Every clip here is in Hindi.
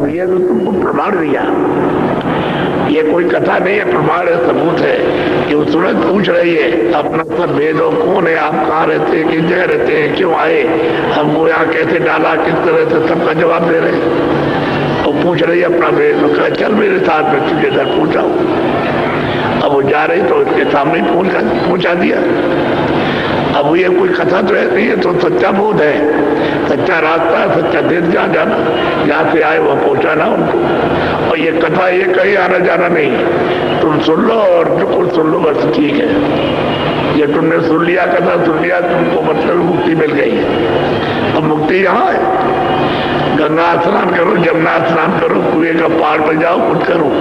अब ये तो तुमको प्रमाण दिया, ये कोई कथा नहीं है, प्रमाण है, सबूत है कि वो सूरज पूछ रही है अपना सब भेदो, कौन है आप, कहाँ रहते हैं, किस जगह रहते हैं, क्यों आए, हमको यहाँ कैसे डाला, किस तरह से, सबका जवाब दे रहे हैं। वो पूछ रही है अपना भेद, कहा चल मेरे साथ में तुझे घर पहुँचाऊँ। अब वो जा रही तो उसके सामने पहुँचा दिया। अब ये कोई कथा तो ऐसी है, तो सच्चा बोध है, सच्चा रास्ता है, सच्चा देश जहाँ जाना, जहाँ से आए वह पहुँचाना उनको। और ये कथा ये कहीं आना जाना नहीं, तुम सुन लो और बिल्कुल सुन लो, बस ठीक है। ये तुमने सुन लिया, कथा सुन लिया, तुमको मतलब मुक्ति मिल गई है। अब मुक्ति यहाँ है, गंगा स्नान करो, जमुना स्नान करो, कुएं का पहाड़ पर जाओ, कुछ करो,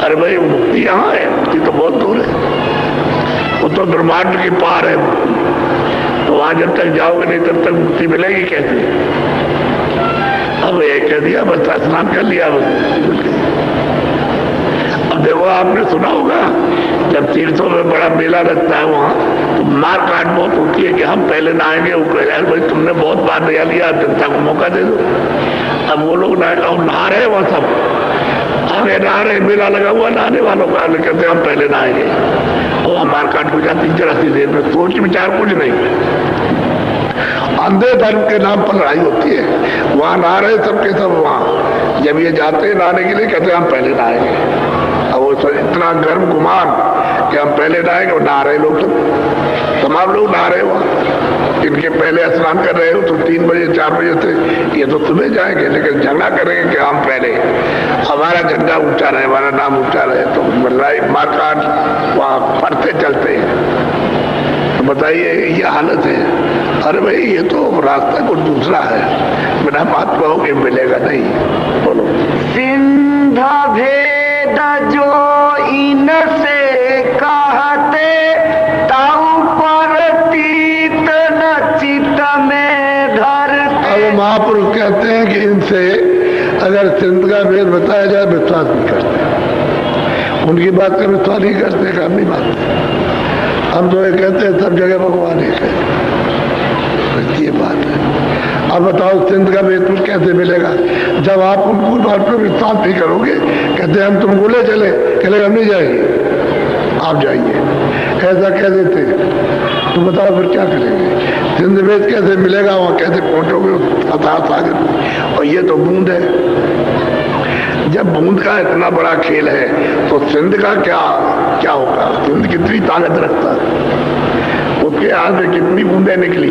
अरे भाई मुक्ति यहाँ है, मुक्ति तो बहुत दूर है, वो तो ब्रह्मांड के पार है। तो वहां जब तक जाओगे नहीं तब तक मुक्ति मिलेगी कैसे? अब ये कह दिया, बस स्नान कर लिया, बस। अब देखो आपने सुना होगा जब तीर्थों में बड़ा मेला लगता है वहां तो मार काट बहुत होती है कि हम पहले नहाएंगे, वो कह रहे भाई तुमने बहुत बार नहा लिया, जनता को मौका दे दो। अब वो लोग नहा रहे वहां, सब आगे नहा रहे, मेला लगा हुआ, नहाने वालों का, कहते हम पहले नहाएंगे, और मार काट हो जाती जरा सी देर में, सोच विचार कुछ नहीं। अंधे धर्म के नाम पर लड़ाई होती है। वहां नहा रहे सबके सब, वहां जब ये जाते हैं नहाने के लिए कहते हम पहले नहाएंगे। अब वो इतना गर्म गुमान कि हम पहले नहाएंगे, और नहा रहे लोग सब, तमाम लोग नहा रहे वहां। इनके पहले स्नान कर रहे हो तो 3 बजे 4 बजे से, ये तो सुबह जाएंगे, लेकिन झगड़ा करेंगे कि हम पहले, हमारा झंडा ऊंचा रहे, हमारा नाम ऊंचा रहे, तो लड़ाई मारकाट वहां पढ़ते चलते हैं। तो बताइए ये हालत है। अरे भाई ये तो रास्ता कुछ दूसरा है, बिना महात्माओं के मिलेगा नहीं। बोलो। सिंधा भेद जो इनसे कहते, ताऊ परतीत न चित्त में धरते। अब महापुरुष कहते हैं कि इनसे अगर सिंध का भेद बताया जाए विश्वास नहीं करते, उनकी बात का विश्वास नहीं करते, हम नहीं मानते। हम तो ये कहते हैं सब जगह भगवान एक है, ये बात है। अब बताओ सिंध का भेद कैसे मिलेगा जब आप उनको बात पर विश्वास नहीं करोगे। कहते हम तुमको ले चले, कहले हम नहीं जाएंगे, आप जाइए, ऐसा कह देते। तो बताओ फिर क्या करेंगे? सिंध भेद कैसे मिलेगा, वहां कैसे पहुंचोगे अथाह सागर में? और ये तो बूंद है। जब बूंद का इतना बड़ा खेल है तो सिंध का क्या होगा? सिंध कितनी ताकत रखता है, उसके हाथ से कितनी बूंदें निकली।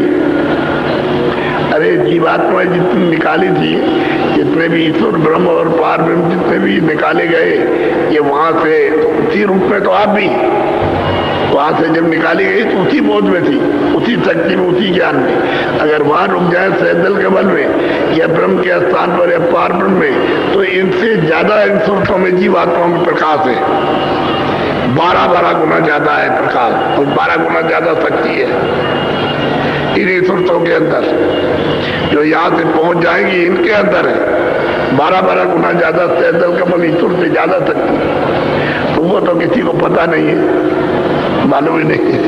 अरे जीवात्मा जितनी निकाली थी, जितने भी ईश्वर ब्रह्म और पार ब्रह्म जितने भी निकाले गए, ये वहां से उसी रूप में, तो आप भी वहां से जब निकाली गई तो उसी बोध में थी, उसी शक्ति में, उसी ज्ञान में। अगर वहां रुक जाए सहदल के बल में या ब्रह्म के स्थान पर या पार ब्रह्म में, तो इनसे ज्यादा इन सुरतों में जीवात्मा में प्रकाश है, 12 गुना ज्यादा है प्रकाश, और 12 गुना ज्यादा शक्ति है इन्हीं सुरतों के अंदर। जो यहाँ से पहुंच जाएंगी इनके अंदर है 12 गुना ज्यादा सहदल कमल ईश्वर से ज्यादा शक्ति। तो वो तो किसी को पता नहीं है, मालूम ही नहीं है।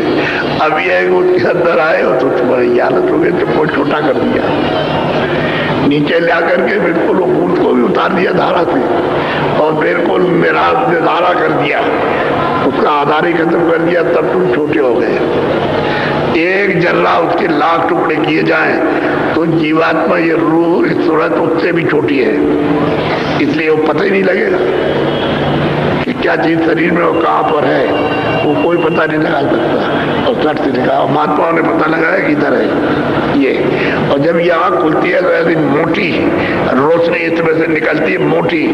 अब ये उसके अंदर आए हो तो तुम्हारी हालत हो गई, तुमको छोटा कर दिया, नीचे ला करके बिल्कुल बूंद को भी उतार दिया धारा से, और बिल्कुल निधारा कर दिया, उसका आधार ही खत्म कर दिया, तब तुम छोटे हो गए। एक जर्रा उसके लाख टुकड़े किए जाएं तो जीवात्मा ये रूह इस सूरत उससे भी छोटी है, इसलिए वो पता ही नहीं लगेगा कि क्या चीज शरीर में और कहाँ पर है, वो कोई पता नहीं लगा सकता। और सट से लिखा, महात्माओं ने पता लगाया कि इधर है ये। और जब ये आँख खुलती है तो ऐसी मोटी रोशनी इसमें से निकलती है, मोटी,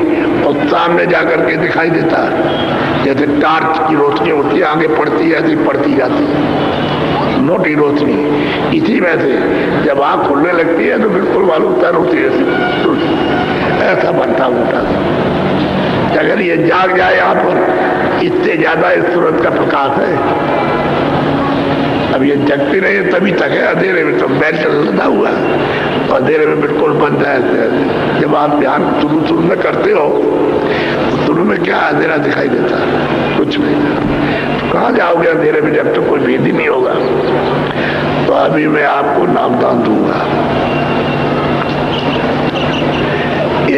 और सामने जाकर के दिखाई देता है जैसे टार्च की रोशनी होती है, आगे पड़ती है, ऐसी पड़ती जाती है मोटी रोशनी। इसी में से जब आँख खुलने लगती है तो बिल्कुल मालूम होती है, ऐसा बनता उठा। अगर ये जाग जाए यहाँ पर, इससे ज्यादा इस सूरत का प्रकाश है। अब ये जगती नहीं है तभी तक है, अंधेरे में तो बेल्ट लगा हुआ, तो अंधेरे में बिल्कुल बंद है। जब आप ध्यान शुरू में करते हो तो शुरू में क्या अंधेरा दिखाई देता है, कुछ नहीं। तो कहाँ जाओगे अंधेरे में जब तक कोई भेद ही नहीं होगा? तो अभी मैं आपको नामदान दूंगा।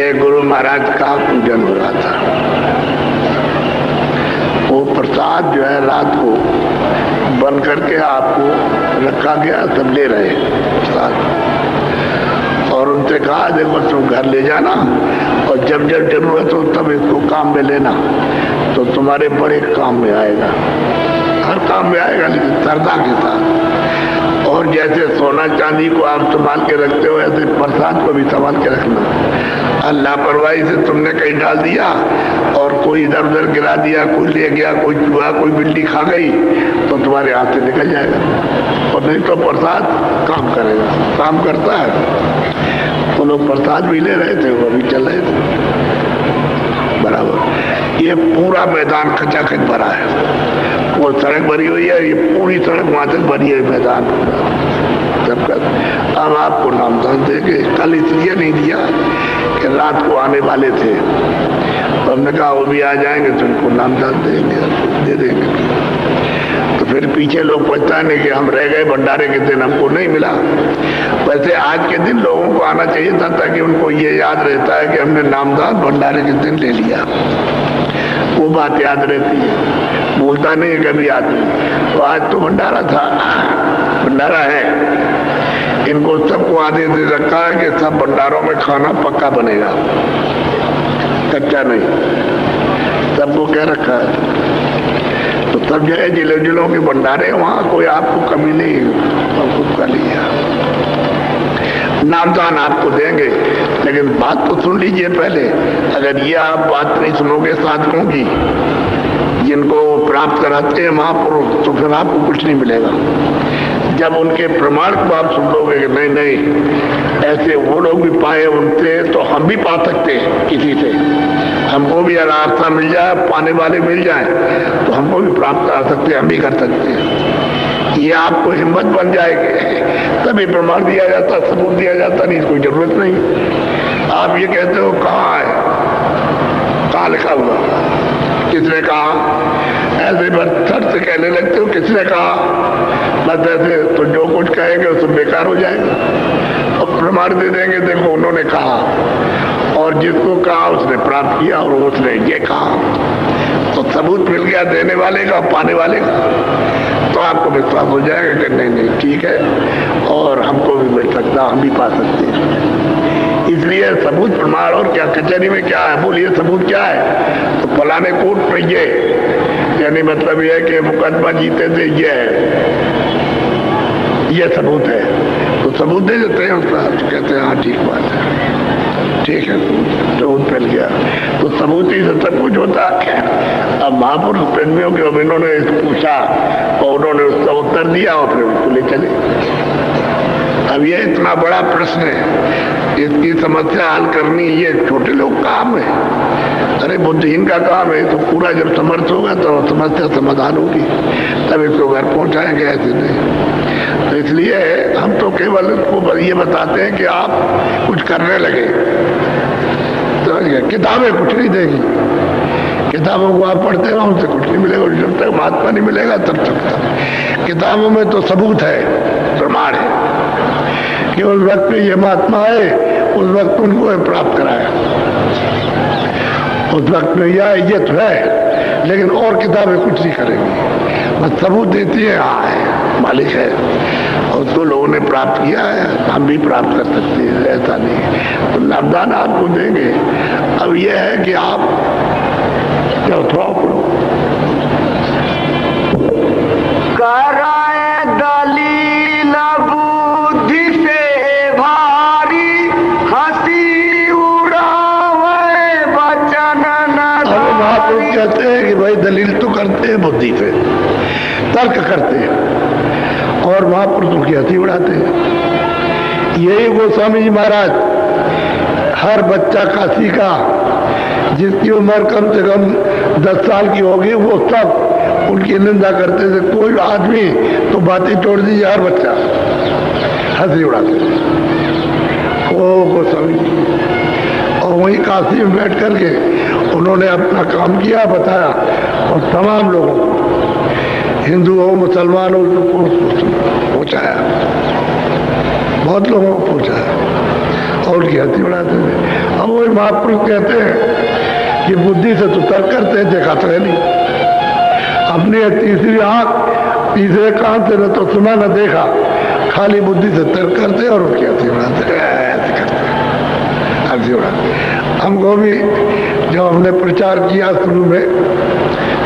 ये गुरु महाराज का पूजन हो रहा था। वो प्रसाद जो है रात को बन करके आपको रखा गया, सब ले रहे प्रसाद। और उनसे कहा देखो तुम घर ले जाना और जब जब जरूरत हो तब इसको काम में लेना, तो तुम्हारे बड़े काम में आएगा, हर काम में आएगा, लेकिन श्रद्धा के साथ। और जैसे सोना चांदी को आप संभाल के रखते हो, ऐसे प्रसाद को भी संभाल के रखना। लापरवाही से तुमने कहीं डाल दिया और कोई इधर उधर गिरा दिया, कोई ले गया, कोई चूहा, कोई बिल्ली खा गई, तो तुम्हारे हाथ से निकल जाएगा। और नहीं तो प्रसाद काम करेगा, काम करता है। तो लोग प्रसाद भी ले रहे थे, वो भी चल रहे थे बराबर। ये पूरा मैदान खचाखच भरा है, वो सड़क भरी हुई है, ये पूरी सड़क वहां तक भरी है मैदान सबका। अब आपको नामदान देंगे, कल इसलिए नहीं दिया कि रात को आने वाले थे, तो हमने कहा वो भी आ जाएंगे तो उनको नामदान देंगे, दे देंगे। तो फिर पीछे लोग पहचाने कि हम रह गए भंडारे के दिन, हमको नहीं मिला। वैसे आज के दिन लोगों को आना चाहिए था, ताकि उनको ये याद रहता है कि हमने नामदान भंडारे के दिन ले लिया, वो बात याद रहती है, भूलता नहीं है कभी आदमी। तो आज तो भंडारा था, भंडारा है, इनको सबको आदेश दे रखा है कि सब भंडारों में खाना पक्का बनेगा, कच्चा नहीं, सबको कह रखा है। तो सब जगह जिले जिलों के भंडारे, वहां कोई आपको कमी नहीं, सबको कर लिया। नामदान आपको देंगे, लेकिन बात तो सुन लीजिए पहले। अगर ये आप बात नहीं सुनोगे साधकों की, जिनको प्राप्त कराते हैं महापुरुष, तो फिर आपको कुछ नहीं मिलेगा। जब उनके प्रमाण को आप सुन लोगे कि नहीं नहीं ऐसे वो लोग भी पाए उनसे, तो हम भी पा सकते हैं किसी से, हमको भी रास्ता मिल जाए, पाने वाले मिल जाए, तो हमको भी प्राप्त कर सकते हैं, हम भी कर सकते हैं। ये आपको हिम्मत बन जाएगी, तभी प्रमाण दिया जाता, सबूत दिया जाता, नहीं कोई जरूरत नहीं। आप ये कहते हो कहाँ है, कहाँ लिखा हुआ, किसने कहा, ऐसे बस शर्त कहने लगते हो, किसने कहा, बस ऐसे, तो जो कुछ कहेंगे वो सब बेकार हो जाएगा। और प्रमाण दे देंगे देखो उन्होंने कहा, और जिसको कहा उसने प्राप्त किया और उसने ये कहा, तो सबूत मिल गया देने वाले का, पाने वाले का, तो आपको विश्वास हो जाएगा कि नहीं नहीं ठीक है, और हमको भी मिल सकता, हम भी पा सकते हैं। इसलिए सबूत प्रमाण। और क्या कचहरी में क्या है, बोलिए सबूत क्या है, तो फलाने कोर्ट में ये, यानी मतलब ये है कि मुकदमा जीते थे, ये है, ये सबूत है, तो सबूत दे देते हैं उसका, तो कहते हैं हाँ ठीक बात है, ठीक है, सबूत मिल गया, तो सबूत ही से सब कुछ होता है। अब महापुरुष प्रेमियों के अब इन्होंने पूछा और उन्होंने उसका उत्तर दिया और फिर उसको ले चले। अब ये इतना बड़ा प्रश्न है, इसकी समस्या हल करनी ये छोटे लोग काम है, अरे बुद्धिहीन का काम है। तो पूरा जब समर्थ होगा तो समस्या समाधान होगी, तब इसको घर पहुंचाएंगे, ऐसे नहीं। तो इसलिए हम तो केवल इसको ये बताते हैं कि आप कुछ करने लगे, तो किताबें कुछ नहीं देगी, किताबों को आप पढ़ते रहो, उनसे कुछ नहीं मिलेगा, जब तक महात्मा नहीं मिलेगा तब तक। किताबों में तो सबूत है, प्रमाण है कि उस वक्त में ये महात्मा आए, उस वक्त उनको प्राप्त कराया, उस वक्त में यह ये तो है, लेकिन और किताबें कुछ नहीं करेंगी, बस सबूत देती है हाँ है, मालिक है, और उसको लोगों ने प्राप्त किया है, हम भी प्राप्त कर सकते हैं, ऐसा नहीं। तो नामदान आपको देंगे। अब यह है कि आप क्या थोड़ा कराए दलील बुद्धि से भारी, हंसी उड़ावे वचन न धारी। कहते हैं कि भाई दलील तो करते हैं बुद्धि से, तर्क करते हैं, और महापुरुषों की हंसी उड़ाते हैं। यही गोस्वामी जी महाराज हर बच्चा काशी का जिसकी उम्र कम से कम 10 साल की होगी, वो सब उनकी निंदा करते थे। कोई आदमी तो बातें तोड़ दीजिए, हर बच्चा हंसी उड़ाते थे। ओ गोस्वामी जी, और वहीं काशी में बैठ करके उन्होंने अपना काम किया, बताया, और तमाम लोगों को, हिंदू हो मुसलमान हो, पहुँचाया, बहुत लोगों को पहुँचाया, और उनकी हंसी उड़ाते थे। अब वही महापुरुष कहते हैं कि बुद्धि से तो तर्क करते हैं, देखा तो है नहीं। अपनी तीसरी आंख तीसरे कान से न तो सुना न देखा, खाली बुद्धि से तर्क करते और उनकी हंसी उड़ाते, ऐसे करते हंसी उड़ाते। हमको भी जब हमने प्रचार किया शुरू में,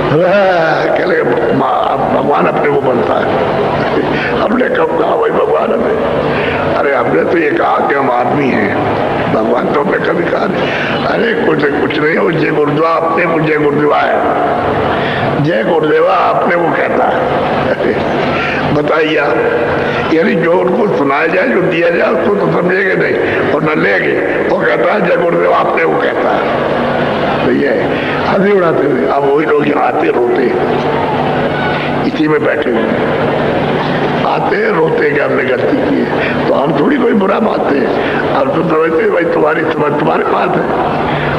कहले भगवान अपने को बनता है। हमने कब कहा भाई भगवान हमें? अरे हमने तो ये कहा कि हम आदमी हैं, भगवान तो हमने कभी कहा नहीं। अरे कुछ नहीं हो, जय गुरुदेवा अपने को जय गुरुदेवा है, जय गुरुदेवा अपने को कहता है। बताइए, यानी जो उनको सुनाया जाए, जो दिया जाए, उसको तो समझेंगे नहीं और न लेंगे। वो कहता है जय गुरुदेवा अपने को कहता है, तो ये हंसी उड़ाते थे। अब वही लोग आते रोते इसी में बैठे हुए, आते रोते कि हमने गलती की है, तो हम थोड़ी कोई बुरा मानते हैं। अब तो समझते भाई तुम्हारी समझ तुम्हारे पास है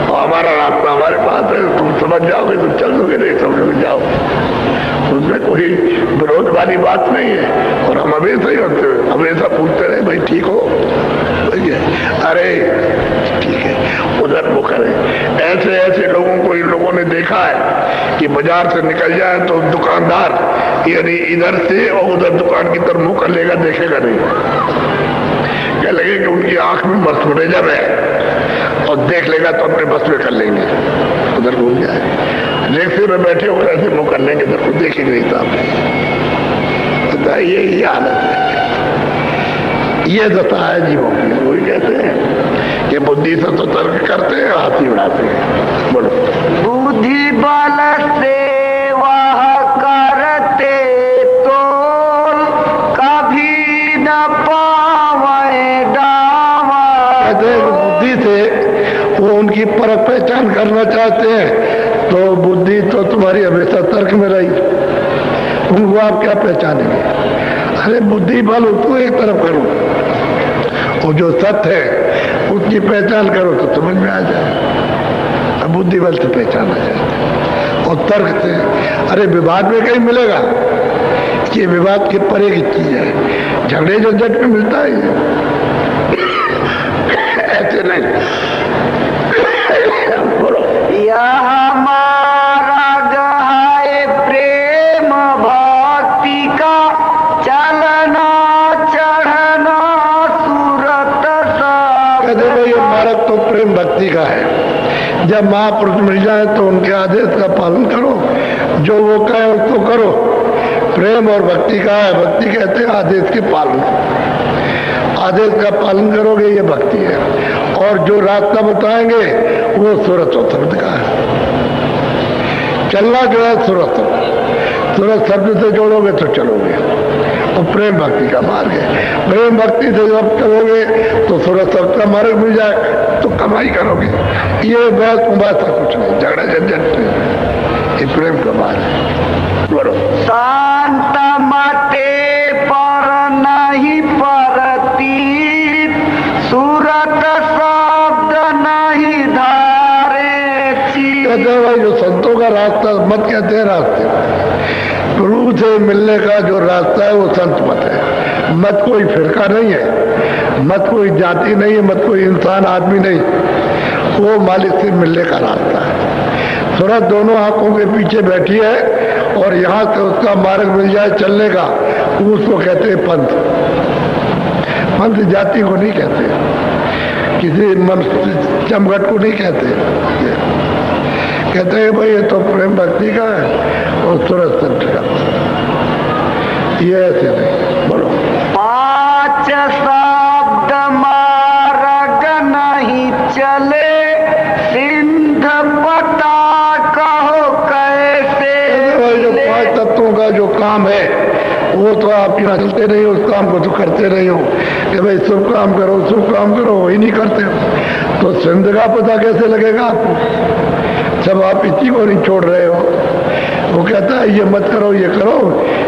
और हमारा रास्ता हमारे पास है, तुम समझ जाओगे तो चल दोगे, नहीं समझोगे जाओ, उसमें कोई विरोध वाली बात नहीं है। और हम हमेशा ही होते हुए हमेशा पूछते रहे भाई ठीक हो, अरे ठीक है, उधर वो करें। ऐसे ऐसे लोगों को इन लोगों ने देखा है कि बाजार से निकल जाए तो दुकानदार यानी इधर से और उधर दुकान की तरफ मुंह कर लेगा, देखेगा नहीं, क्या लगे कि उनकी आंख में मस्टरेजर है और देख लेगा तो अपने बस में कर लेंगे, उधर घूम जाए। रिक्शे में बैठे हो ऐसे मुंह कर लेंगे, इधर को देखेंगे नहीं साहब। ये हालत है, ये दशा है जीवों की। वही कहते हैं कि बुद्धि से तो तर्क करते हैं, हाथी उड़ाते हैं। बोलो, बुद्धि बल से वह करते तो कभी न पावे दावा। कहते हैं बुद्धि से वो उनकी परख पहचान करना चाहते हैं, तो बुद्धि तो तुम्हारी हमेशा तर्क में रही, उनको आप क्या पहचानेंगे? अरे बुद्धि बल उसको एक तरफ करो, वो जो सत्य है उसकी पहचान करो तो समझ में आ जाए। अब बुद्धि बल से पहचाना जाए और तर्क से, अरे विवाद में कहीं मिलेगा? ये विवाद के परे की चीज है, झगड़े झंझट में मिलता है ऐसे नहीं। बोलो, यह मार्ग है प्रेम भक्ति का, चलना चढ़ना सूरत सब। कहते भाई ये मार्ग तो प्रेम भक्ति का है। जब महापुरुष मिल जाए तो उनके आदेश का पालन करो, जो वो कहे उसको करो। प्रेम और भक्ति का है, भक्ति कहते हैं आदेश के पालन, आदेश का पालन करोगे ये भक्ति है। और जो रास्ता बताएंगे वो सूरत शब्द का है। चलना जो है सूरत शब्द से जोड़ोगे तो चलोगे, और प्रेम भक्ति का मार्ग है। प्रेम भक्ति से जब चलोगे तो सूरत शब्द का मार्ग मिल जाए तो कमाई करोगे। ये बात मुबासा कुछ नहीं, झगड़ा झंझट नहीं, ये प्रेम का मार्ग है। बोलो, शांत मते पर नहीं परती, सूरत शब्द नहीं धारे ची। कहते हैं भाई जो संतों का रास्ता मत कहते हैं, रास्ते गुरु से मिलने का जो रास्ता है वो संत मत है। मत कोई फिरका नहीं है, मत कोई जाति नहीं है, मत कोई इंसान आदमी नहीं, वो मालिक से मिलने का रास्ता है। सूरत दोनों आंखों के पीछे बैठी है और यहाँ से उसका मार्ग मिल जाए चलने का, उसको कहते हैं पंथ। पंथ जाति को नहीं कहते, किसी चमगट को नहीं कहते, कहते हैं भाई ये तो प्रेम भक्ति का है और सूरत संत का, ये ऐसे नहीं। बोलो, पांच शब्द मार्ग नहीं चले, सिंध पता कहो कैसे। जो पांच तत्वों का जो काम है वो तो आप यहाँ चलते नहीं हो, उस काम को तो करते नहीं हो कि भाई शुभ काम करो शुभ काम करो, वही नहीं करते हो तो सिंध का पता कैसे लगेगा आपको? जब आप इसी को नहीं छोड़ रहे हो। वो कहता है ये मत करो ये करो,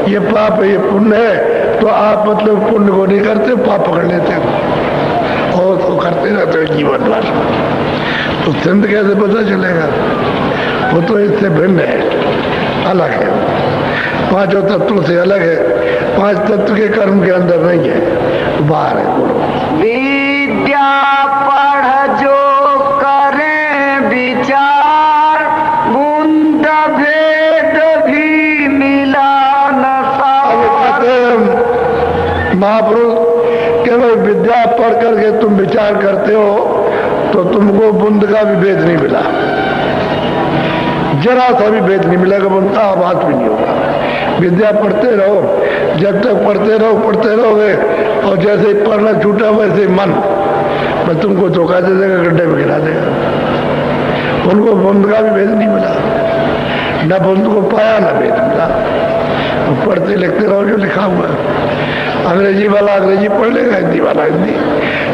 ये पाप है ये पुण्य है, तो आप मतलब पुण्य को नहीं करते, पाप पकड़ लेते हो और उसको करते रहते हो जीवन भर। तो सिंध कैसे पता चलेगा? वो तो इससे भिन्न है, अलग है, पांचों तत्वों से अलग है, पांच तत्व के कर्म के अंदर नहीं है, बाहर है। बोलो, विद्या पढ़ जो विचार बूंद भेद भी मिला न महापुरुष केवल विद्या पढ़ करके तुम विचार करते हो तो तुमको बूंद का भी भेद नहीं मिला, जरा सा भी भेद नहीं मिलेगा, बूंद का आवाज भी नहीं होगा। विद्या पढ़ते रहो, जब तक पढ़ते रहोगे और जैसे ही पढ़ना छूटा वैसे मन मैं तुमको धोखा दे देगा, गड्ढे में गिरा देगा। उनको बूंद का भी भेद नहीं मिला, न बूंद को पाया न भेद मिला। पढ़ते लिखते रहो जो लिखा हुआ है। अंग्रेजी वाला अंग्रेजी पढ़ लेगा, हिंदी वाला हिंदी,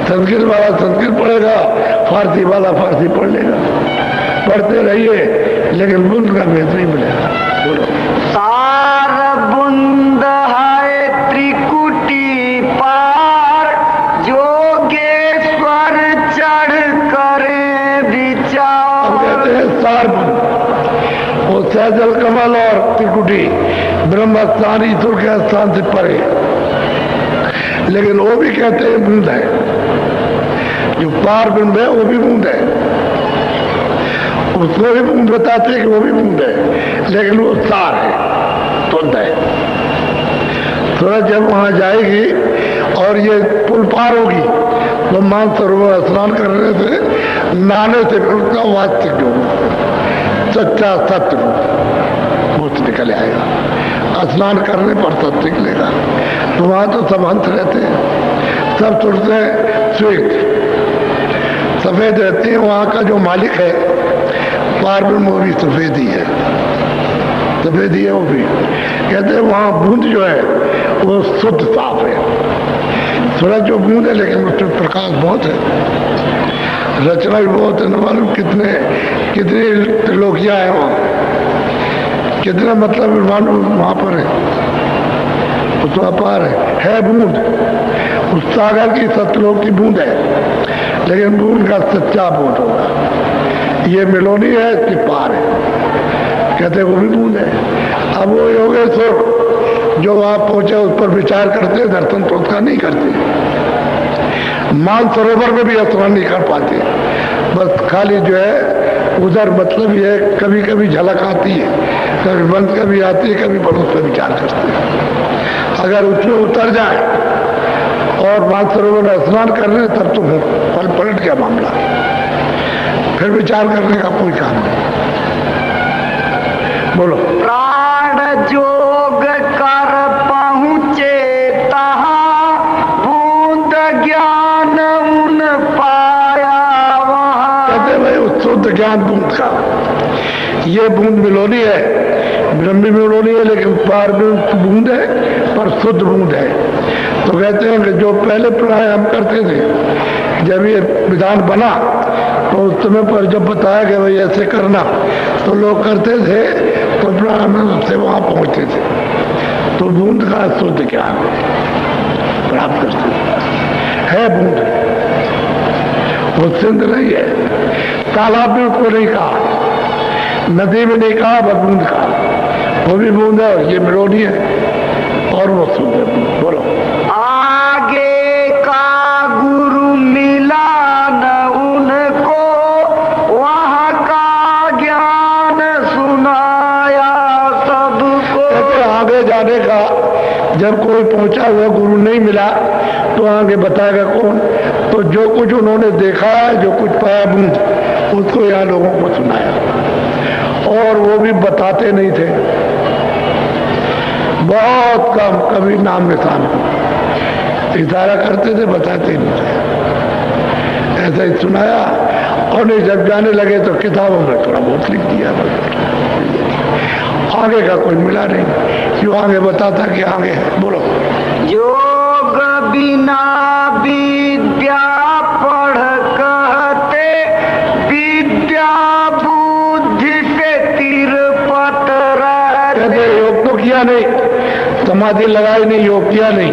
संस्कृत वाला संस्कृत पढ़ेगा, फारसी वाला फारसी पढ़ लेगा। पढ़ते रहिए लेकिन बूंद का भेद नहीं मिलेगा। बोलो। सार बूंद है त्रिकुटी पार, जोगेश्वर चढ़ करे विचार। हम कहते हैं सार बूंद, वो सहजल कमल और त्रिकुटी ब्रह्म स्थान ईश्वर के स्थान से परे, लेकिन वो भी कहते हैं बूंद है। जो पार ब्रह्म है वो भी बूंद है, उसको भी बूंद बताते हैं कि वो भी बूंद है, लेकिन वो सार है, तुंद है। सूरज जब वहां जाएगी और ये पुल पार होगी तो मानसरोवर स्नान करने से, नहाने से फिर उसका वास्तविक जो सच्चा सत्य वो निकल आएगा। स्नान करने पर सत्य निकलेगा। तो वहां तो सब हंस रहते हैं, सब सोचते हैं श्वेत सफेद रहते हैं। वहां का जो मालिक है पार ब्रह्म वो भी सफेद ही है, सफेद ही है वो भी। कहते हैं वहां बूंद जो है वो शुद्ध साफ है। सूरज जो बूंद है लेकिन उसमें प्रकाश बहुत है, रचना भी बहुत है। न मालूम कितने त्रिलोकियां है वहां, कितना मतलब मालूम वहां पर है, वो तो अपार है बूंद। उस सागर की सतलोक की बूंद है, लेकिन बूंद का सच्चा बूंद होगा। ये मिलोनी है, इसके पार है, कहते वो भी बूंद है। अब वो योगेश्वर जो वहां पहुंचे उस पर विचार करते, दर्शन तो उसका नहीं करते। मानसरोवर में भी स्नान नहीं कर पाते, बस खाली जो है उधर मतलब ये कभी कभी झलक आती है, कभी बंद कभी आती है, कभी बड़ों पर विचार करते हैं। अगर उसमें उतर जाए और मानसरोवर में स्नान कर रहे तब तो फिर पलट गया मामला, फिर विचार करने का कोई काम नहीं। बोलो। प्राण जोग कर पहुँचे तहाँ, बूंद ज्ञान उन पाया वहाँ। कहते भाई उस शुद्ध ज्ञान बूंद का, ये बूंद मिलोनी है, ब्रह्मी मिलोनी है, लेकिन पार बूंद है पर शुद्ध बूंद है। तो कहते हैं कि जो पहले प्राणायाम करते थे, जब ये विधान बना तो उस समय पर जब बताया कि भाई ऐसे करना तो लोग करते थे, तो प्राणायाम से वहां पहुंचते थे, तो बूंद का शुद्ध ज्ञान प्राप्त करते है। बूंद वो सिंध नहीं है, तालाब में उसको नहीं कहा, नदी में नहीं कहा, बस बूंद कहा। वो भी बूंद है और ये मिलोनी है और वो शुद्ध है। बोलो। आगे का गुरु मिला न उनको, वहाँ का ज्ञान सुनाया सबको। आगे जाने का जब कोई पहुंचा हुआ गुरु नहीं मिला तो आगे बताएगा कौन? तो जो कुछ उन्होंने देखा है, जो कुछ पाया बूंद, उसको यहाँ लोगों को सुनाया, और वो भी बताते नहीं थे, बहुत कम, कभी नाम निशान इशारा करते थे, बताते नहीं थे। ऐसा ही सुनाया और नहीं, जब जाने लगे तो किताबों में थोड़ा बहुत लिख दिया, आगे का कोई मिला नहीं। क्यों आगे बताता कि आगे है। बोलो। योग बिना विद्या पढ़ कहते, विद्या बुद्धि से तिरपत रहते। योग तो किया नहीं, समाधि लगाई नहीं, योग किया नहीं,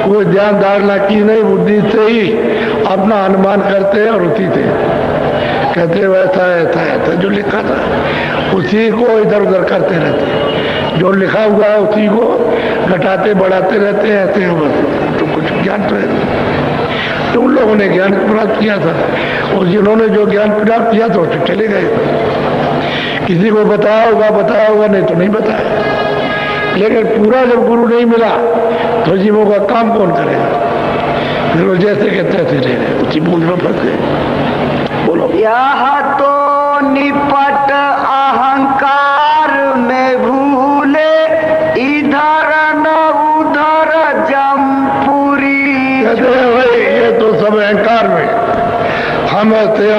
कोई ध्यान धारणा की नहीं, बुद्धि से ही अपना अनुमान करते हैं और उसी से कहते वैसा ऐसा ऐसा जो लिखा था उसी को इधर उधर करते रहते हैं, जो लिखा हुआ है उसी को घटाते बढ़ाते रहते हैं, ऐसे बस तो कुछ ज्ञान तो है। तो उन लोगों ने ज्ञान प्राप्त किया था, और जिन्होंने जो ज्ञान प्राप्त किया था तो चले गए। किसी को बताया होगा, नहीं तो नहीं बताया। लेकिन पूरा जब गुरु नहीं मिला तो जीवों का काम कौन करेगा? फिर वो जैसे के तैसे रह गए, उसी मूल में फंस गए। बोलो। यह तो निपट अहंकार में भूले, इधर न उधर जमपुरी। कहते हैं भाई ये तो सब अहंकार में, हम ऐसे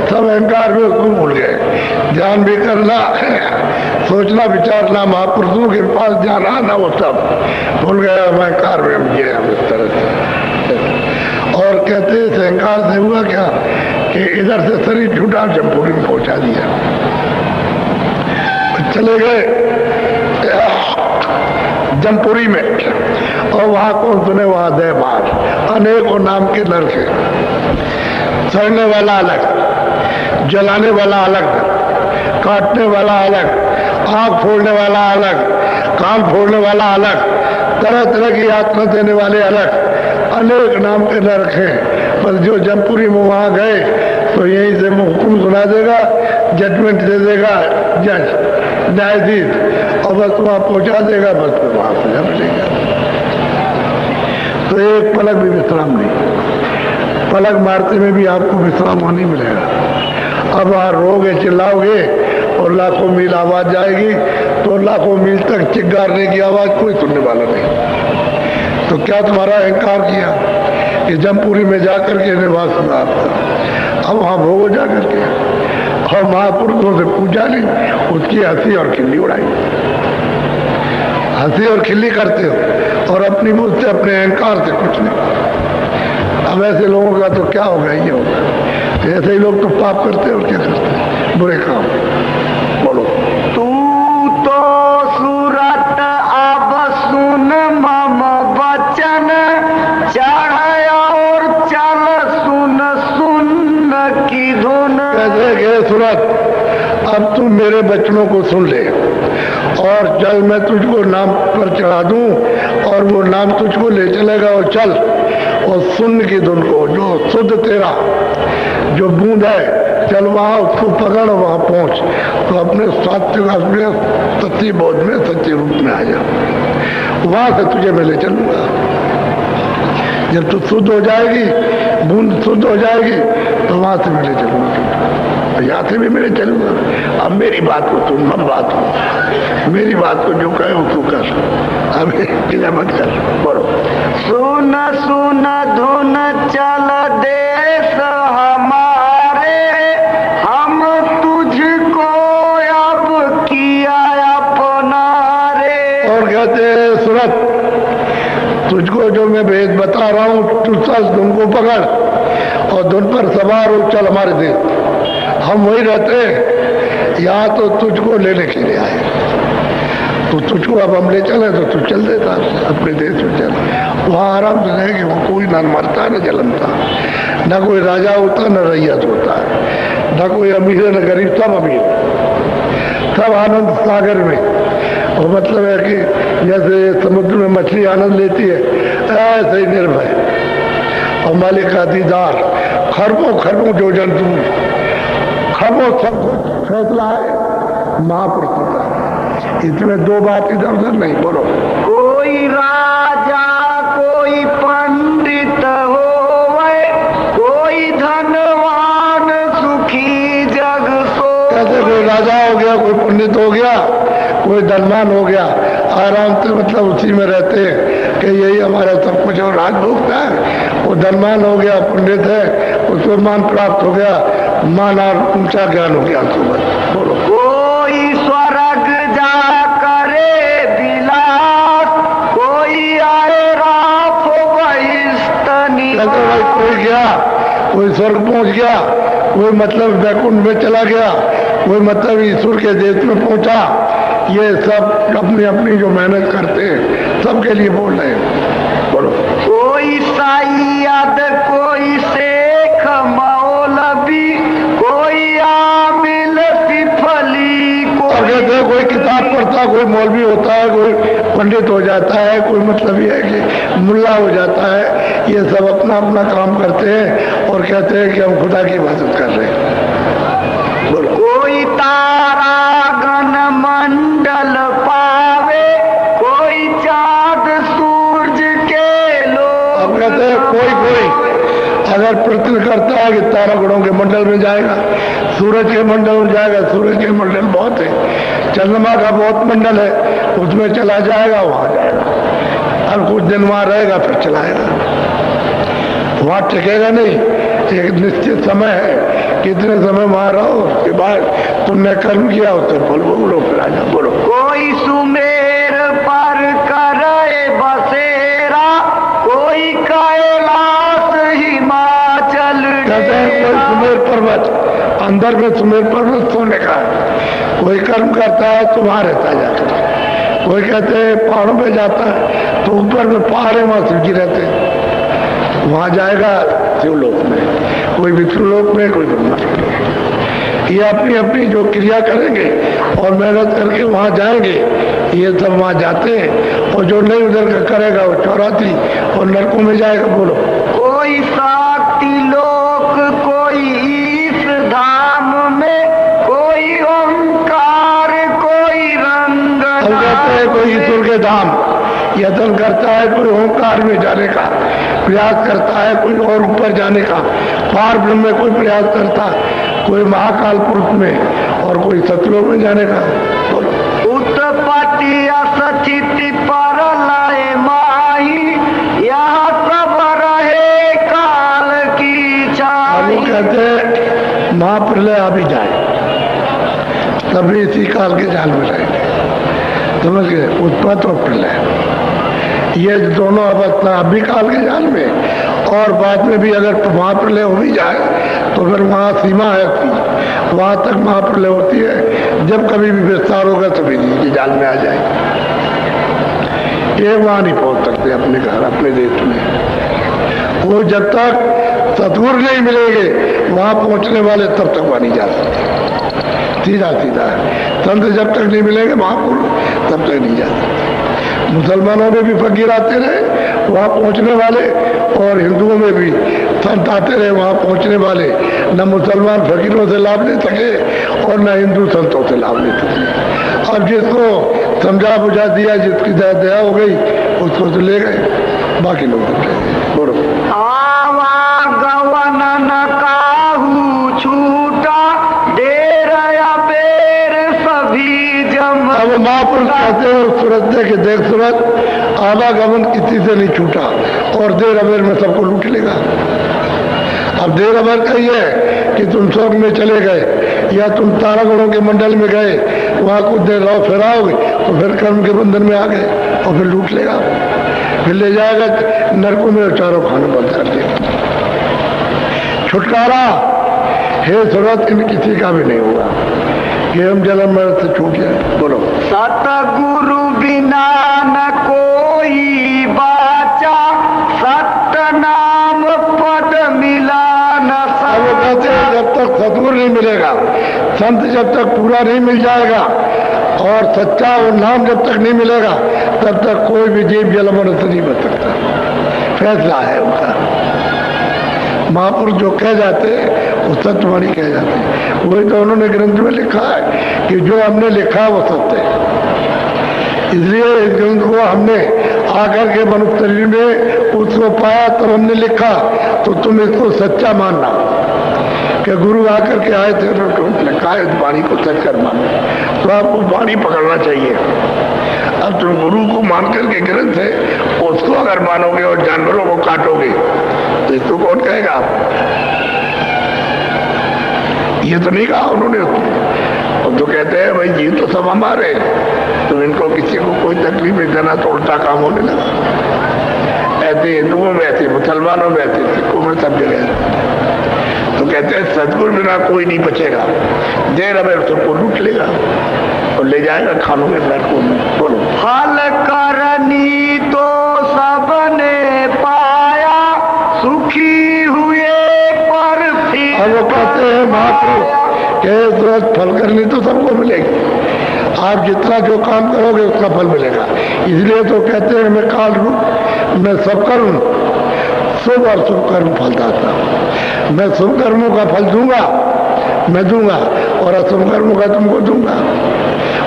सब अहंकार में उसको भूल गए। ध्यान भी करना, सोचना विचारना, महापुरुषों के पास जाना ना, वो सब भूल गया। हम अहंकार में हम इस तरह से। और कहते हैं अहंकार से हुआ क्या कि इधर से शरीर छूटा, जमपुरी में पहुंचा दिया। चले गए जमपुरी में, और वहां कौन सुने, वहां देहबार अनेकों नाम के लड़के, सड़ने वाला अलग, जलाने वाला अलग, काटने वाला अलग, आंख फोड़ने वाला अलग, कान फोड़ने वाला अलग, तरह तरह की यातना देने वाले अलग, अनेक नाम के नरक हैं। पर जो जमपुरी में वहां गए तो यहीं से हुक्म सुना देगा, जजमेंट दे देगा जज न्यायाधीश, और बस वहां पहुंचा देगा, बस वहां से जम लेगा। तो एक पलक भी विश्राम नहीं, पलक मारते में भी आपको विश्राम नहीं मिलेगा। अब वहां रोगे, चिल्लाओगे और लाखों मील आवाज जाएगी, तो लाखों मील तक चिल्लाने की आवाज कोई सुनने वाला नहीं। तो क्या तुम्हारा अहंकार किया कि जमपुरी में जाकर के निवास सुना आपका? अब वहां भोगो जाकर के, और महापुरुषों से पूछा नहीं, उसकी हंसी और खिल्ली उड़ाई। हंसी और खिल्ली करते हो, और अपनी मुझ से, अपने अहंकार से कुछ नहीं। अब ऐसे लोगों का तो क्या होगा, ये होगा। ऐसे ही लोग तो पाप करते हैं और क्या करते हैं, बुरे काम। बोलो। तू तो सूरत अब सुन मम वचन, चढ़ और चल सुन सुन की धुन। कैसे गए सूरत, अब तुम मेरे बचनों को सुन ले, और चल मैं तुझको नाम पर चढ़ा दूं, और वो नाम तुझको ले चलेगा। और चल और सुन की धुन को, जो शुद्ध तेरा जो बूंद है, चल वहां उसको पकड़, वहां पहुंच, तो अपने सात्विक में, सच्ची बोध में, सच्चे रूप में आ जा। वहां से तुझे मैं ले चलूंगा। जब तू शुद्ध हो जाएगी, बूंद शुद्ध हो जाएगी, तो वहां से मैं ले चलूंगा, यहाँ से भी मैं चलूंगा। अब मेरी बात को सुन, हम बात को, मेरी बात को जो कहे वो तू कर, अब किला मत कर। बोलो। सुन सुन धुन चल देश हमारे, हम तुझको अब किया अपना रे। और कहते हैं सूरत, तुझको जो मैं भेद बता रहा हूँ, तू चल, धुन को पकड़ और धुन पर सवार हो, चल हमारे देश। हम वही रहते हैं, यहाँ तो तुझको लेने के लिए आए, तो तुझको अब हम ले चले तो तू चल देता अपने देश में। चल वहाँ आराम से रहेंगे, वहाँ कोई ना मरता न जलमता, न कोई राजा होता न रैयत होता है, न कोई अमीर न गरीब, सब अमीर, सब आनंद सागर में। और मतलब है कि जैसे समुद्र में मछली आनंद लेती है, ऐसे ही निर्भय और मालिक का दीदार, खरबों खरबों जो जंतु, खरबों सब कुछ फैसला है महापुरुषों का। इसमें दो बात इधर उधर नहीं। बोलो। कोई राजा कोई पंडित होवे, कोई धनवान सुखी जग सो। कैसे कोई राजा हो गया, कोई पंडित हो गया, कोई धनवान हो गया, आराम से मतलब उसी में रहते हैं कि यही हमारा सब कुछ और राज भोगता है। वो धनवान हो गया, पंडित है, उसको मान प्राप्त हो गया, मान और ऊंचा ज्ञान हो गया। बोलो। कोई स्वर्ग जा करे विलास, कोई आए राफ बहिस्तनी। कोई गया, कोई स्वर्ग पहुंच गया, कोई मतलब वैकुंठ में चला गया, कोई मतलब ईश्वर के देश में पहुंचा। ये सब अपनी अपनी जो मेहनत करते हैं सबके लिए बोल रहे हैं। बोलो। कोई सैयद कोई शेख मौलवी, कोई आमिल सिफली, कोई किताब पढ़ता, कोई मौलवी होता है, कोई पंडित हो जाता है, कोई मतलब ये है कि मुल्ला हो जाता है, ये सब अपना अपना काम करते हैं और कहते हैं कि हम खुदा की इबादत कर रहे हैं। बोलो। कोई तारा गण मंडल पावे, कोई चाँद सूरज के लोग। अब कहते हैं कोई अगर प्रश्न करता है कि तारा गणों के मंडल में जाएगा, सूरज के मंडल में जाएगा, सूरज के मंडल बहुत है, चंद्रमा का बहुत मंडल है, उसमें चला जाएगा, वहां जाएगा और कुछ दिन वहां रहेगा फिर चलाएगा, वहां टिकेगा नहीं। एक निश्चित समय है, कितने समय वहां रहो, उसके बाद तुमने कर्म किया उससे बोलो फिर आ जाओ। बोलो। कोई सुमेर पर करे बसेरा, कोई कैलाश हिमाचल। कहते हैं कोई सुमेर पर्वत, अंदर में सुमेर पर्वत सोने का है, कोई कर्म करता है तो वहां रहता है जाकर। कोई कहते हैं पहाड़ों पे जाता है तो ऊपर में पहाड़ है, वहां शिव जी रहते हैं, वहां जाएगा शिवलोक में, कोई विष्णुलोक में, कोई ब्रह्मा लोक। ये अपनी अपनी जो क्रिया करेंगे और मेहनत करके वहां जाएंगे, ये सब वहां जाते हैं। और जो नहीं उधर का करेगा वो चौराती और नरकों में जाएगा। बोलो। कोई शक्ति लोक, कोई ईश धाम में, कोई ओंकार, कोई रंग। हम कहते हैं कोई ईश्वर के धाम यत्न करता है, कोई ओंकार में जाने का प्रयास करता है, कोई और ऊपर जाने का, पार ब्रह्म में कोई प्रयास करता, कोई महाकाल पुरुष में और कोई सतलोक में जाने का। बोलो। उत्पत्ति असचिति परलय माही, यहाँ सब रहे काल की छाई। वो कहते हैं महाप्रलय अभी जाए, तभी इसी काल के जाल में रहेंगे। समझ गए? उत्पत्ति और प्रलय ये दोनों अवस्था अभी काल के जाल में, और बाद में भी अगर महाप्रलय हो भी जाए तो फिर वहाँ सीमा है उसकी, वहाँ तक महाप्रलय होती है। जब कभी भी विस्तार होगा तभी जी के जाल में आ जाए। ये वहाँ नहीं पहुँच सकते अपने घर, अपने देश में। वो जब तक सतगुरु नहीं मिलेंगे वहाँ पहुँचने वाले तब तक वहाँ नहीं जा सकते। सीधा सीधा है, संत जब तक नहीं मिलेंगे महापुरुष तब तक नहीं जा सकते। मुसलमानों में भी फकीर आते रहे वहाँ पहुँचने वाले, और हिंदुओं में भी संत आते रहे वहाँ पहुँचने वाले। न मुसलमान फकीरों से लाभ ले सके और न हिंदू संतों से लाभ ले सके। अब जिसको समझा बुझा दिया, जिसकी दया हो गई उसको तो ले गए, बाकी लोग तो गए। बोलो। आवागमन न काहू छूटा, देर या बेर सभी जम। अब महापुरुष कहते हैं सूरत दे के देख सूरत, आवागमन किसी से नहीं छूटा और देर अबेर में सबको लूट लेगा। अब देर अबेर का ये है कि तुम स्वर्ग में चले गए या तुम तारागणों के मंडल में गए, वहाँ कुछ देर रहो फिर आओगे तो फिर कर्म के बंधन में आ गए और फिर लूट लेगा, फिर ले जाएगा नरकों में, चारों खानों बंद कर देगा। छुटकारा हे सूरत इन किसी का भी नहीं होगा कि हम जन्म मरण से छूट जाए। बोलो। सतगुरु बिना न कोई बाचा, सत्य नाम पद मिला न अब वो कहते हैं जब तक सतगुरु नहीं मिलेगा, संत जब तक पूरा नहीं मिल जाएगा और सच्चा और नाम जब तक नहीं मिलेगा तब तक कोई भी जीव जन्म मरण से नहीं बच सकता। फैसला है उनका। महापुरुष जो कह जाते हैं वो सत्यवाणी कह जाते हैं। वही तो उन्होंने ग्रंथ में लिखा है कि जो हमने लिखा है वो सत्य है। इसलिए इस ग्रंथ को हमने आकर के मनुष्य शरीर में उसको पाया तो हमने लिखा, तो तुम इसको सच्चा मानना कि गुरु आकर के आए थे तो लिखा है, इस वाणी को सच कर मानो, तो आपको वाणी पकड़ना चाहिए। अब तुम गुरु को मान करके ग्रंथ है उसको अगर मानोगे और जानवरों को काटोगे तो इसको कौन कहेगा आप? ये तो नहीं कहा उन्होंने। और तो कहते हैं भाई जीव तो सब हमारे, तो इनको किसी को कोई तकलीफ नहीं देना तो उल्टा काम होने लगा। ऐसे हिंदुओं में, ऐसे मुसलमानों में, ऐसे सिखों में, सब जगह। तो कहते हैं सदगुरु बिना कोई नहीं बचेगा, देर अबेर सबको लूट लेगा और ले जाएगा खानों में, नरकों में। बोलो। फल करनी तो सबने पाया, सुखी हुए पर फिर। अब वो कहते हैं महापुरुष के फल करनी तो सबको मिलेगी, आप जितना जो काम करोगे उसका फल मिलेगा। इसलिए तो कहते हैं मैं काल रूप मैं सब करूं, अशुभ और शुभ कर्म फलदाता हूं। मैं शुभ कर्मों का फल दूंगा, मैं दूंगा, और अशुभ कर्मों का तुमको दूंगा।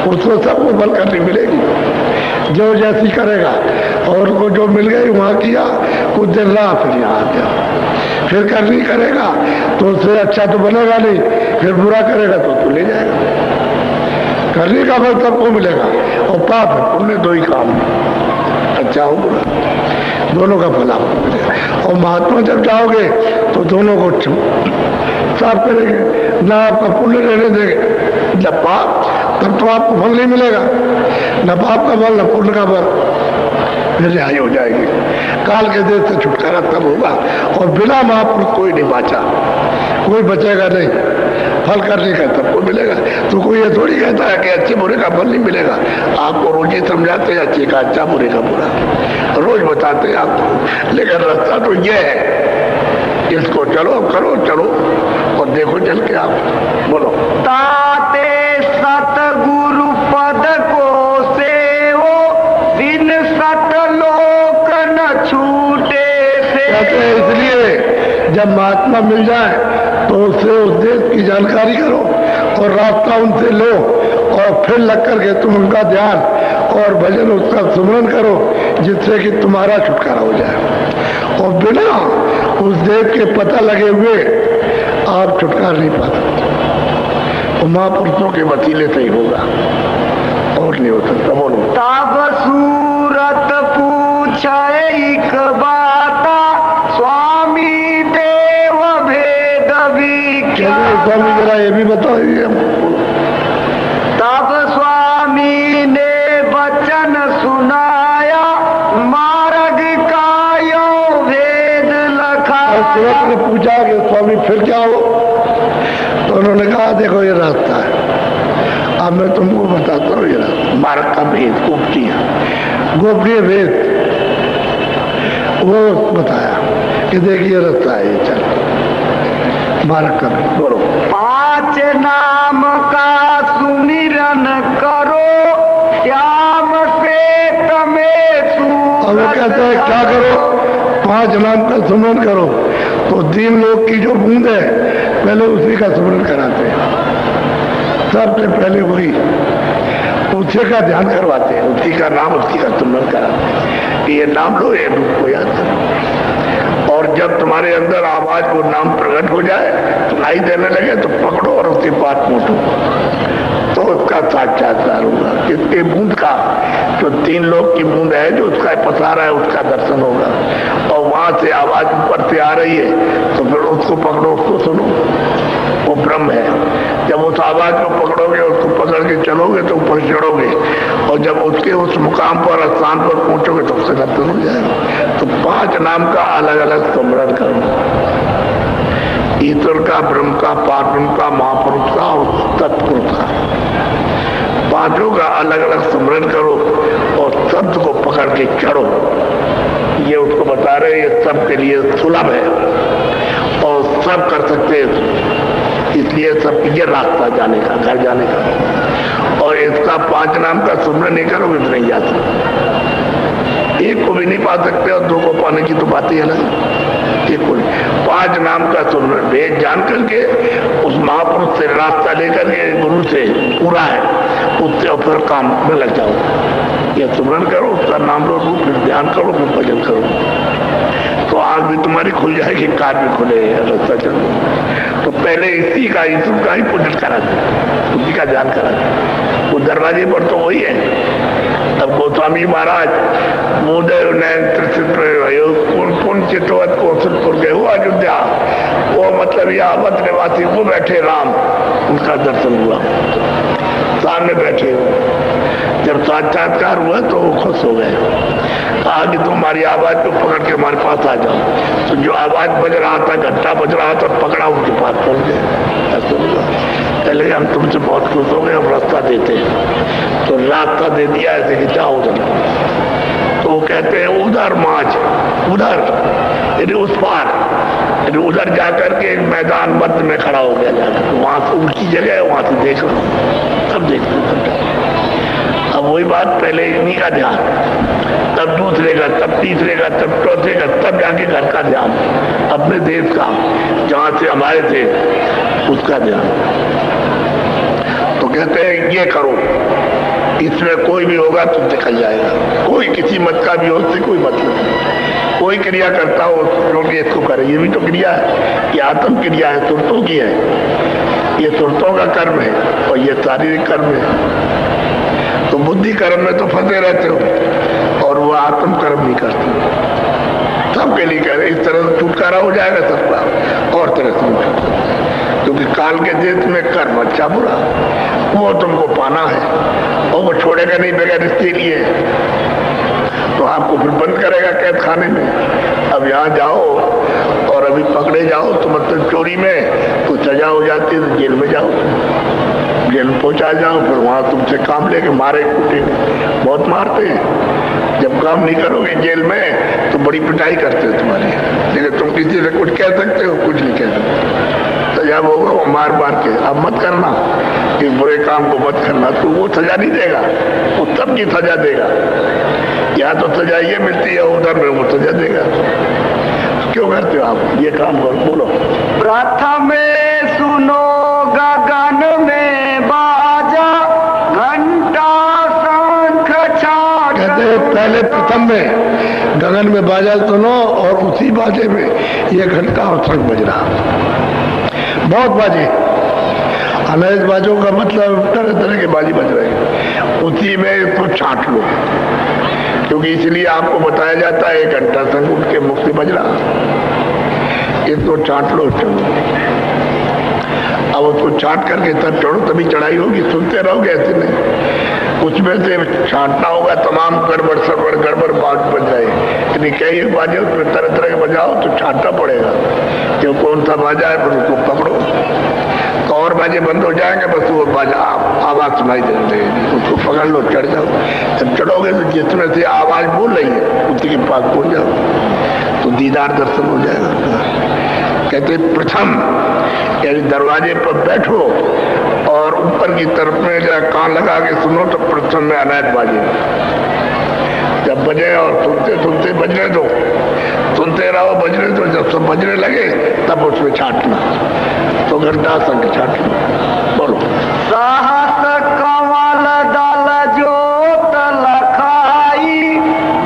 उसको सबको फल करनी मिलेगी जो जैसी करेगा। और को जो मिल गई वहां किया, कुछ दिन रहा, फिर यहाँ आ गया। फिर करनी करेगा तो उससे अच्छा तो बनेगा नहीं, फिर बुरा करेगा तो ले जाएगा। करने का फल सबको मिलेगा, और पाप है पुण्य दो ही काम, अच्छा हो बुरा दोनों का फल आपको मिलेगा। और महात्मा जब जाओगे तो दोनों को साफ करेंगे, ना आपका पुण्य रहने देंगे जब पाप, तब तो आपको फल नहीं मिलेगा, न पाप का फल न पुण्य का फल। फिर रिहाई हो जाएगी, काल के देश से छुटकारा तब होगा। और बिना महापुरुष कोई नहीं बचा, कोई बचेगा नहीं। फल करने का सबको मिलेगा। तो कोई ये थोड़ी कहता है कि अच्छे बुरे का फल नहीं मिलेगा। आपको रोज ही समझाते हैं अच्छे का अच्छा, बुरे का बुरा, रोज बताते हैं आपको। लेकिन रास्ता तो ये है, इसको चलो करो, चलो और देखो चल के आप बोलो। ताते सतगुरु पद को सेवो, बिन सतलोक न छूटे से। कहते हैं इसलिए जब महात्मा मिल जाए तो उससे उस देश की जानकारी करो और रास्ता उनसे लो, और फिर लग करके तुम उनका ध्यान और भजन उसका सुमरन करो, जिससे कि तुम्हारा छुटकारा हो जाए। और बिना उस देश के पता लगे हुए आप छुटकारा नहीं पा सकते। तो महापुरुषों के वसीले से ही होगा, और नहीं हो सकता। बोलो। तब सूरत पूछे एक बाता, स्वामी देव भेद विख्याता। स्वामी जरा ये भी बताइए हमको। तब स्वामी ने वचन सुनाया, मार्ग का यो भेद लखाया। सूरत ने पूछा कि स्वामी फिर क्या हो, तो उन्होंने कहा देखो ये रास्ता है, अब मैं तुमको बताता हूँ ये रास्ता। मार्ग का भेद, गोपनीय भेद वो बताया कि देखिए रास्ता है ये, चल मार्ग का भेद। बोलो। 5 नाम का सुमिरन करो, श्याम से तमें अब वो कहते हैं क्या करो, 5 नाम का सुमरन करो। तो 3 लोग की जो बूंद है पहले उसी का सुमरन कराते हैं, सबसे पहले वही उसी का ध्यान करवाते हैं, उसी का नाम उसी का सुमरन कराते हैं। ये नाम लो, ये रूप को याद करो। और जब तुम्हारे अंदर आवाज को नाम प्रकट हो जाए, सुनाई देने लगे, तो पकड़ो और उसके पास मोटो, तो उसका साक्षात्कार होगा। इसके बूंद का जो 3 लोग की बूंद है, जो उसका पसारा है, उसका दर्शन होगा। और वहां से आवाज ऊपर से आ रही है, तो फिर उसको पकड़ो, उसको सुनो, वो ब्रह्म है। जब उस आवाज को पकड़ोगे, उसको पकड़ के चलोगे तो ऊपर चढ़ोगे, और जब उसके उस मुकाम पर, स्थान पर पहुंचोगे तो उससे दर्शन हो जाएगा। तो 5 नाम का अलग अलग स्मरण करो, ईश्वर का, ब्रह्म का, पार्वती का, महापुरुष का और सतपुरुष का। 5 का अलग अलग स्मरण करो और शब्द को पकड़ के चढ़ो। ये उसको बता रहे, ये सब के लिए सुलभ है और सब कर सकते हैं, इसलिए सब ये रास्ता जाने का, घर जाने का। और इसका 5 नाम का सुमरन नहीं करोगे तो नहीं जा सकते। एक को भी नहीं पा सकते और 2 को पाने की तो बात ही है ना। एक को 5 नाम का सुमरन भेद जान करके उस महापुरुष से रास्ता लेकर के, गुरु से पूरा है उससे, और फिर काम में लग जाओ। ये सुमरन करो, उसका नाम लो, फिर ध्यान करो, फिर भजन करो, तो आग भी तुम्हारी खुल जाएगी, कार भी खुले, रास्ता चलो। तो पहले इसी का, ईश्वर का ही पूजन करा दे, उसी का ध्यान करा दे। वो दरवाजे पर तो वही है। अब गोस्वामी महाराज मोदेव पुण्य चितवत कौशलपुर गए हो अयोध्या, वो मतलब यहाँ अवध निवासी वो बैठे राम, उनका दर्शन हुआ, सामने बैठे हुए। जब साक्षात्कार हुआ तो वो खुश हो गए, कहा कि तुम्हारी आवाज को पकड़ के हमारे पास आ जाओ। तो जो आवाज बज रहा था, घंटा बज रहा था, पकड़ा उनके पास पहुंच गए। पहले हम तुमसे बहुत खुश हो गए, हम रास्ता देते हैं, तो रास्ता दे दिया ऐसे कि जाओ उधर। तो वो कहते हैं उधर माज, उधर यदि उस पार, यदि उधर जाकर के मैदान मध्य में खड़ा हो गया, जाकर वहां से उल्टी जगह है, वहां से देख लो, सब देखते। अब वही बात, पहले इन्हीं का ध्यान, तब दूसरे का, तब तीसरे का, तब चौथे का, तब जाके घर का ध्यान, अपने देश का, जहां से हमारे थे उसका ध्यान। तो कहते हैं ये करो, इसमें कोई भी होगा तो निकल जाएगा। कोई किसी मत का भी हो, उससे कोई मतलब नहीं। कोई क्रिया करता हो लोग इसको करे, ये भी तो क्रिया है, ये आत्म क्रिया है, सुरतों की है, ये सुरतों का कर्म है और ये शारीरिक कर्म है। तो बुद्धि कर्म में तो फंसे रहते हो और वो आत्म कर्म नहीं करते। सबके लिए कह रहे, इस तरह से छुटकारा हो जाएगा सबका, और तरह से नहीं कर सकते, क्योंकि काल के देश में कर्म अच्छा बुरा वो तुमको पाना है और वो छोड़ेगा नहीं बगैर इसके लिए, तो आपको फिर बंद करेगा कैद खाने में। अब यहाँ जाओ और अभी पकड़े जाओ तो मतलब चोरी में तो सजा हो जाती है, तो जेल में जाओ, जेल में पहुंचा जाओ, फिर वहां तुमसे काम लेके मारे कूटे, बहुत मारते हैं। जब काम नहीं करोगे जेल में तो बड़ी पिटाई करते हो तुम्हारी, लेकिन तुम किसी से कुछ कह सकते हो, कुछ नहीं कह सकते। सजा होगा वो मार मार के, अब मत करना, इस बुरे काम को मत करना, तो वो सजा नहीं देगा, वो सबकी सजा देगा। या तो सजा ये मिलती है, उधर में वो सजा देगा। क्यों करते हो आप ये काम? करो, बोलो। प्रथम सुनो गगन में बाजा, घंटा शंख छाट। कहते हैं पहले प्रथम में गगन में बाजा सुनो और उसी बाजे में ये घंटा और शंख बज रहा। बहुत बाजे, अनैध बाजों का मतलब तरह तरह के बाजी बज रहे, उसी में इसको छाट लो, क्योंकि इसलिए आपको बताया जाता है 1 घंटा शंख उठ के मुख से बज रहा, इसको छाट लो। चलो अब उसको छाट करके तब चढ़ो, तभी चढ़ाई होगी, सुनते रहोगे ऐसे नहीं। उसमें से छाटना होगा, तमाम गड़बड़ सड़बड़ गड़बड़ बात बज जाए, यानी कई बाजे उसमें तरह तरह के बजाओ तो छाटना पड़ेगा, क्यों कौन सा बाजा है, फिर उसको पकड़ो तो और बाजे बंद हो जाएंगे, बस वो बाजा आवाज सुनाई दे देगी, उसको पकड़ लो, चढ़ जाओ। जब चढ़ोगे तो जिसमें से आवाज बोल रही है उसी के पास पहुंच जाओ, तो दीदार दर्शन हो जाएगा। कहते प्रथम यानी दरवाजे पर बैठो और ऊपर की तरफ में जरा कान लगा के सुनो, तो प्रथम में अनैध बाजे जब बजे और सुनते सुनते बजने दो, सुनते रहो, बजने दो, जब सब बजने लगे तब उसमें छाटना, तो घंटा शंख छाटना। बोलो। सहस कमल दल जोत लखाई,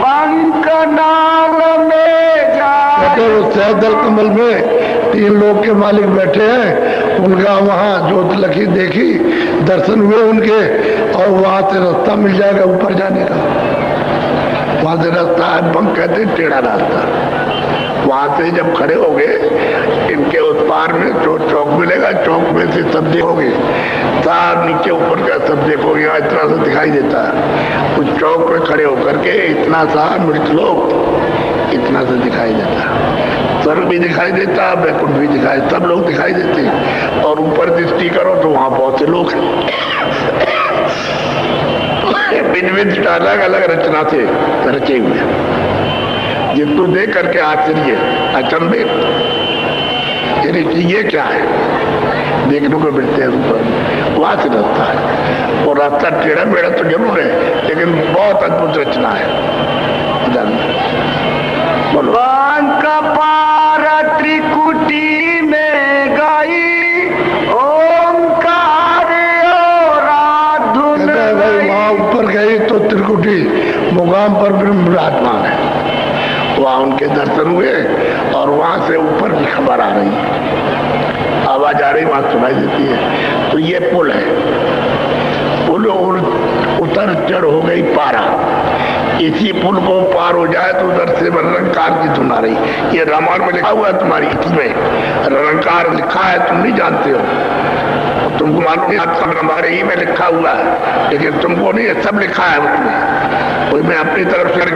बंक नाल में जाई। उस सहदल कमल में 3 लोग के मालिक बैठे हैं, उनका वहाँ जोत लखी देखी, दर्शन हुए उनके, और वहां से रास्ता मिल जाएगा ऊपर जाने का। वहां से रास्ता है, बंक कहते हैं टेढ़ा रास्ता। वहां से जब खड़े हो गए, इनके उस पार में जो चौक मिलेगा, चौक में से सब देखोगे, सार नीचे ऊपर का सब देखोगे, यहाँ इतना सा दिखाई देता है। उस चौक में खड़े होकर के इतना सा मृत लोग इतना सा दिखाई देता है, स्वर्ग भी दिखाई देता है, बैकुंठ भी दिखाई, सब लोग दिखाई देते हैं। और ऊपर दृष्टि करो तो वहां बहुत से लोग भिन्न अलग अलग रचना से रचे हुए, जिसको देख करके आश्चर्य अचंभे, यानी ये क्या है, देखने को मिलते हैं ऊपर, वहां से रास्ता है। और रास्ता टेढ़ा मेढ़ा तो जरूर है, लेकिन बहुत अद्भुत रचना है। बोलो। बंक पार त्रिकुटी में गई, ओंकार और धुन भाई वहां ऊपर गई तो त्रिकुटी मुकाम पर विराजमान है, वहां उनके दर्शन हुए और वहां से ऊपर की खबर आ रही है, आवाज आ रही, वहां सुनाई देती है। तो ये पुल है, पुल उतर चढ़ हो गई पारा, इसी पुल को पार हो जाए तो उधर से रंकार की धुन आ रही। ये रामायण में लिखा हुआ है, तुम्हारी इसमें रंकार लिखा है, तुम नहीं जानते हो, तुमको मालूम है, हमारे ही में लिखा हुआ है, लेकिन तुमको नहीं, सब लिखा है उसमें, मैं अपनी तरफ से